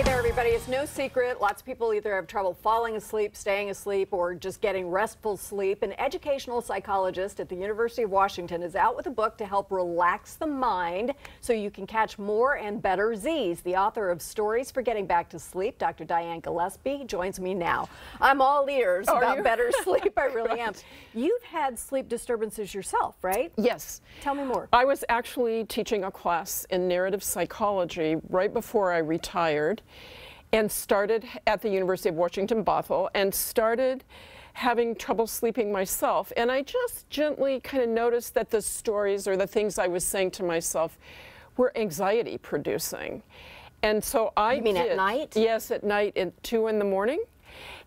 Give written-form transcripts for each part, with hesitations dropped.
there, everybody. It's no secret. Lots of people either have trouble falling asleep, staying asleep, or just getting restful sleep. An educational psychologist at the University of Washington is out with a book to help relax the mind so you can catch more and better Z's. The author of Stories for Getting Back to Sleep, Dr. Diane Gillespie, joins me now. I'm all ears about better sleep. I really am. You've had sleep disturbances yourself, right? Yes. Tell me more. I was actually teaching a class in narrative psychology right before I retired, and started at the University of Washington, Bothell, and started having trouble sleeping myself. And I just gently kind of noticed that the stories or the things I was saying to myself were anxiety producing. And so You mean at night? Yes, at night at 2 in the morning.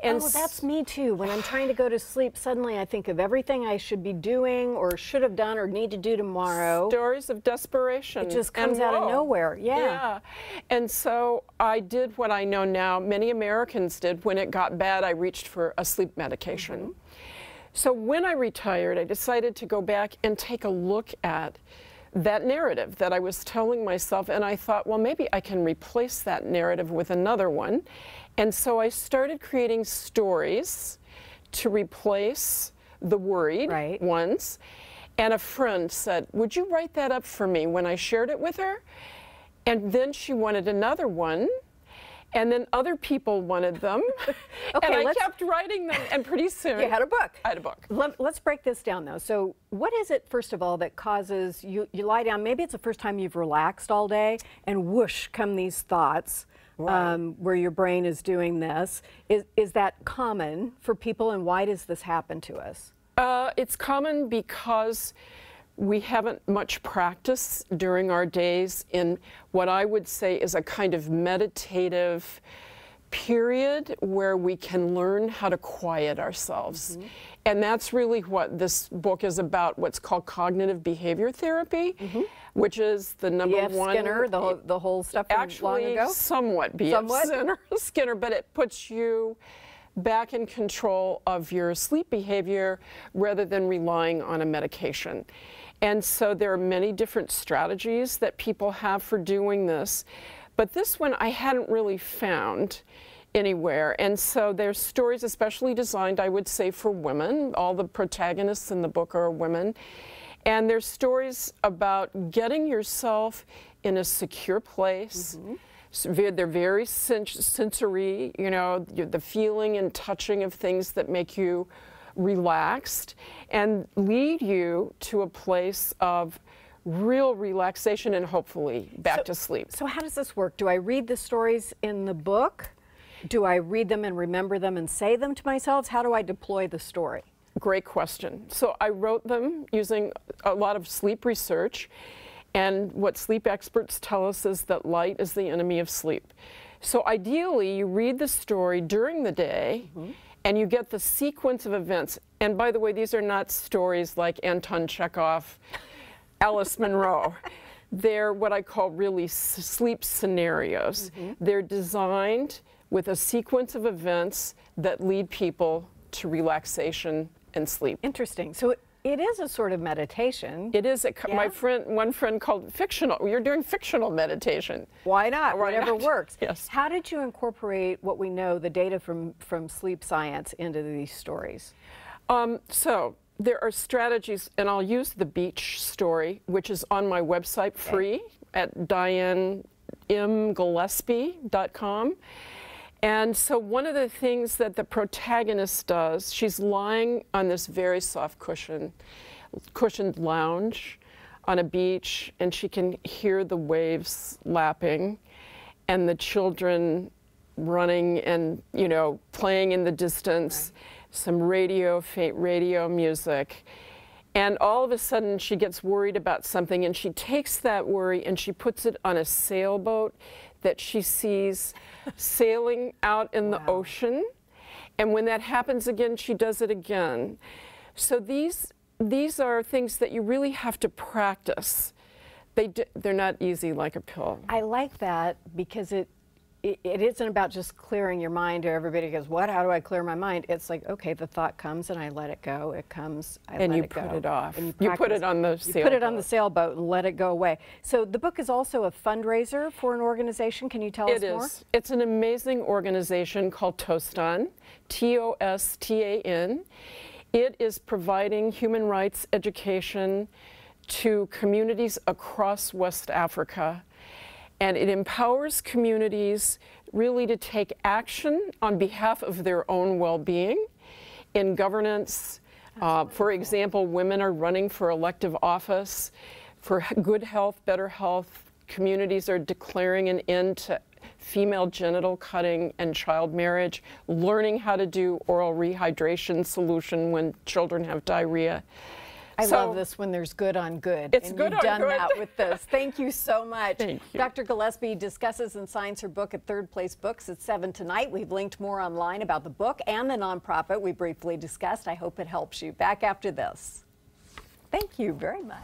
And that's me too. When I'm trying to go to sleep, suddenly I think of everything I should be doing or should have done or need to do tomorrow. Stories of desperation. It just comes out of nowhere. Yeah. And so I did what I know now many Americans did. When it got bad, I reached for a sleep medication. So when I retired, I decided to go back and take a look at that narrative that I was telling myself, and I thought, well, maybe I can replace that narrative with another one. And so I started creating stories to replace the worried ones. And a friend said, would you write that up for me, when I shared it with her? And then she wanted another one. And then other people wanted them. And I kept writing them, and pretty soon you had a book. I had a book. Let's break this down though. So what is it, first of all, that causes you lie down, maybe it's the first time you've relaxed all day, and whoosh come these thoughts where your brain is doing this. Is that common for people, and why does this happen to us? It's common because we haven't much practice during our days in what I would say is a kind of meditative period where we can learn how to quiet ourselves. And that's really what this book is about, what's called cognitive behavior therapy, which is the number one. Skinner, the whole stuff from long ago? Actually, somewhat B.F. Skinner, but it puts you back in control of your sleep behavior rather than relying on a medication. And so there are many different strategies that people have for doing this, but this one I hadn't really found anywhere. And so there's stories especially designed, I would say, for women. All the protagonists in the book are women. And there's stories about getting yourself in a secure place. So they're very sensory, you know, the feeling and touching of things that make you relaxed and lead you to a place of real relaxation and hopefully back to sleep. So how does this work? Do I read the stories in the book? Do I read them and remember them and say them to myself? How do I deploy the story? Great question. So I wrote them using a lot of sleep research, and what sleep experts tell us is that light is the enemy of sleep. So ideally, you read the story during the day, and you get the sequence of events. And by the way, these are not stories like Anton Chekhov, Alice Munro. They're what I call really sleep scenarios. They're designed with a sequence of events that lead people to relaxation and sleep. Interesting. So it is a sort of meditation. It is. One friend called it fictional. You're doing fictional meditation. Why not? Whatever works. Yes. How did you incorporate what we know, the data from sleep science, into these stories? So there are strategies, and I'll use the beach story, which is on my website free at dianemgillespie.com. And so one of the things that the protagonist does, she's lying on this very soft cushioned lounge on a beach, and she can hear the waves lapping and the children running and, you know, playing in the distance, some faint radio music. And all of a sudden she gets worried about something, and she takes that worry and she puts it on a sailboat that she sees sailing out in the ocean. And when that happens again, she does it again. So these are things that you really have to practice. They're not easy like a pill. I like that because it isn't about just clearing your mind. Everybody goes, what? How do I clear my mind? It's like, okay, the thought comes and I let it go. It comes, I let it go. And you put it off. And you put it on the sailboat. You put it on the sailboat and let it go away. So the book is also a fundraiser for an organization. Can you tell us more? It is. It's an amazing organization called TOSTAN, T-O-S-T-A-N. It is providing human rights education to communities across West Africa. And it empowers communities really to take action on behalf of their own well-being in governance. For example, women are running for elective office. For good health, better health, communities are declaring an end to female genital cutting and child marriage, learning how to do oral rehydration solution when children have diarrhea. I love this when there's good on good. It's good on good. You've done that with this. Thank you so much. Thank you. Dr. Gillespie discusses and signs her book at Third Place Books at 7 tonight. We've linked more online about the book and the nonprofit we briefly discussed. I hope it helps you. Back after this. Thank you very much.